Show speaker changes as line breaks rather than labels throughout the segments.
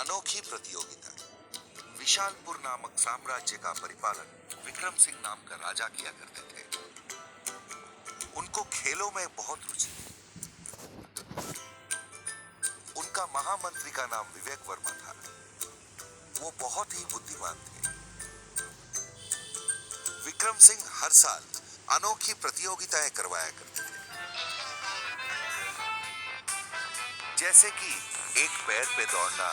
अनोखी प्रतियोगिता। विशालपुर नामक साम्राज्य का परिपालन विक्रम सिंह नाम का राजा किया करते थे। उनको खेलों में बहुत रुचि थी। उनका महामंत्री का नाम विवेक वर्मा था। वो बहुत ही बुद्धिमान थे। विक्रम सिंह हर साल अनोखी प्रतियोगिताएं करवाया करते थे, जैसे कि एक पैर पे दौड़ना,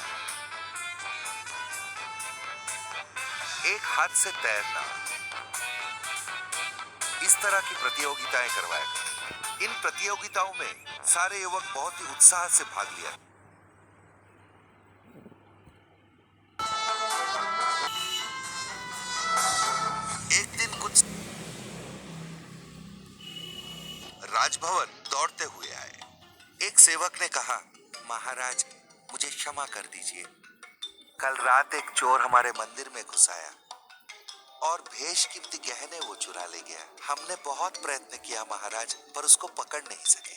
एक हाथ से तैरना, इस तरह की प्रतियोगिताएं करवाया करते थे। इन प्रतियोगिताओं में सारे युवक बहुत ही उत्साह से भाग लिया। एक दिन कुछ राजभवन दौड़ते हुए आए। एक सेवक ने कहा, महाराज मुझे क्षमा कर दीजिए, कल रात एक चोर हमारे मंदिर में घुस आया और बेशकीमती गहने वो चुरा ले गया। हमने बहुत प्रयत्न किया महाराज, पर उसको पकड़ नहीं सके।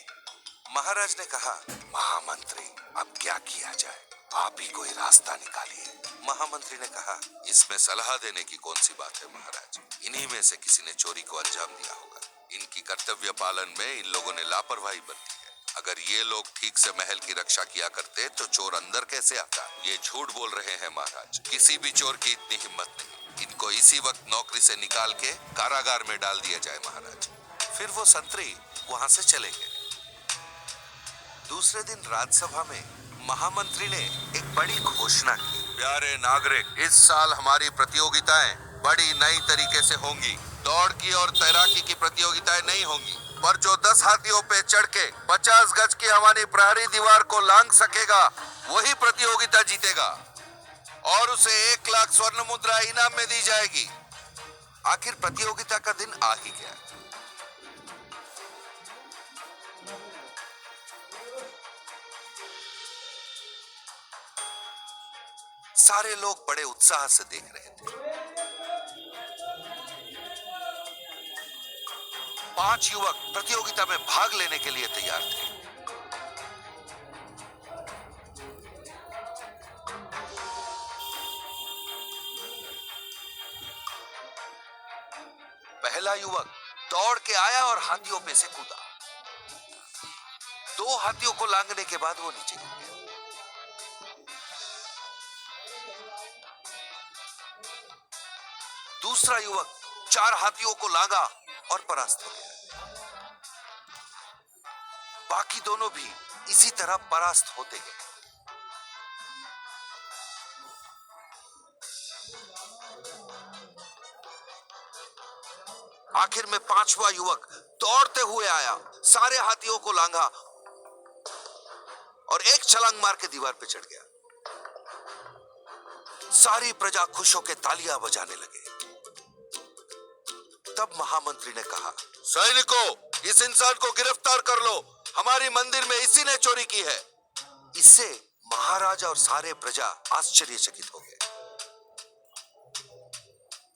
महाराज ने कहा, महामंत्री अब क्या किया जाए, आप ही कोई रास्ता निकालिए। महामंत्री ने कहा, इसमें सलाह देने की कौन सी बात है महाराज, इन्हीं में से किसी ने चोरी को अंजाम दिया होगा। इनकी कर्तव्य पालन में इन लोगों ने लापरवाही बरती है। अगर ये लोग ठीक से महल की रक्षा किया करते तो चोर अंदर कैसे आता। ये झूठ बोल रहे हैं महाराज, किसी भी चोर की इतनी हिम्मत नहीं। इनको इसी वक्त नौकरी से निकाल के कारागार में डाल दिया जाए महाराज। फिर वो संतरी वहां से चले गए। दूसरे दिन राज्यसभा में महामंत्री ने एक बड़ी घोषणा की, प्यारे नागरिक, इस साल हमारी प्रतियोगिताएं बड़ी नई तरीके से होंगी। दौड़ की और तैराकी की प्रतियोगिताएं नहीं होंगी, पर जो 10 हाथियों पे चढ़ के 50 गज की हमारी प्रहरी दीवार को लांघ सकेगा वही प्रतियोगिता जीतेगा और उसे 1 लाख स्वर्ण मुद्रा इनाम में दी जाएगी। आखिर प्रतियोगिता का दिन आ ही गया। सारे लोग बड़े उत्साह से देख रहे थे। 5 युवक प्रतियोगिता में भाग लेने के लिए तैयार थे। पहला युवक दौड़ के आया और हाथियों पे से कूदा। 2 हाथियों को लांघने के बाद वो नीचे गिर गया। दूसरा युवक 4 हाथियों को लांघा और परास्त हो गया। बाकी दोनों भी इसी तरह परास्त होते गए। आखिर में 5वां युवक दौड़ते हुए आया, सारे हाथियों को लांघा और एक छलांग मार के दीवार पे चढ़ गया। सारी प्रजा खुश होकर तालियां बजाने लगे। तब महामंत्री ने कहा, सैनिकों, इस इंसान को गिरफ्तार कर लो, हमारी मंदिर में इसी ने चोरी की है। इससे महाराजा और सारे प्रजा आश्चर्यचकित हो गए।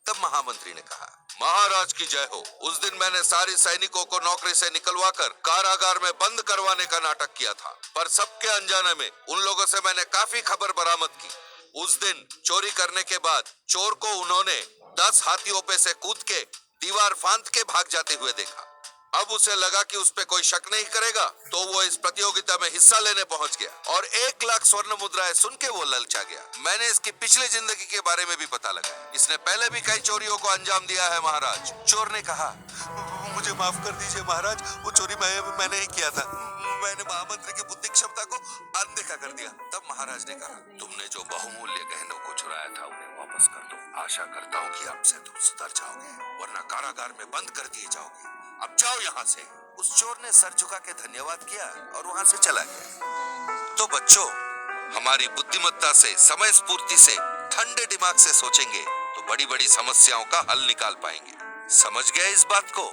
तब महामंत्री ने कहा, महाराज की जय हो। उस दिन मैंने सारे सैनिकों को नौकरी से निकलवाकर कारागार में बंद करवाने का नाटक किया था, पर सबके अनजाने में उन लोगों से मैंने काफी खबर बरामद की। उस दिन चोरी करने के बाद चोर को उन्होंने 10 हाथियों पे से कूद के दीवार फांद के भाग जाते हुए देखा। अब उसे लगा कि उस पे कोई शक नहीं करेगा, तो वो इस प्रतियोगिता में हिस्सा लेने पहुंच गया और 1 लाख स्वर्ण मुद्राएं सुन के वो ललचा गया। मैंने इसकी पिछली जिंदगी के बारे में भी पता लगा, इसने पहले भी कई चोरियों को अंजाम दिया है महाराज। चोर ने कहा, मुझे माफ कर दीजिए महाराज, वो चोरी मैंने ही किया था। मैंने महामंत्री की बुद्धि क्षमता को अनदेखा कर दिया। तब महाराज ने कहा, तुमने जो बहुमूल्य गहनों को चुराया था उन्हें वापस कर दो। आशा करता हूँ कि आपसे तुम सुधर जाओगे, वरना कारागार में बंद कर दिए जाओगे। अब जाओ यहाँ से। उस चोर ने सर झुका के धन्यवाद किया और वहां से चला गया। तो बच्चों, हमारी बुद्धिमत्ता से, समय स्फूर्ति से, ठंडे दिमाग से सोचेंगे तो बड़ी बड़ी समस्याओं का हल निकाल पाएंगे। समझ गए इस बात को?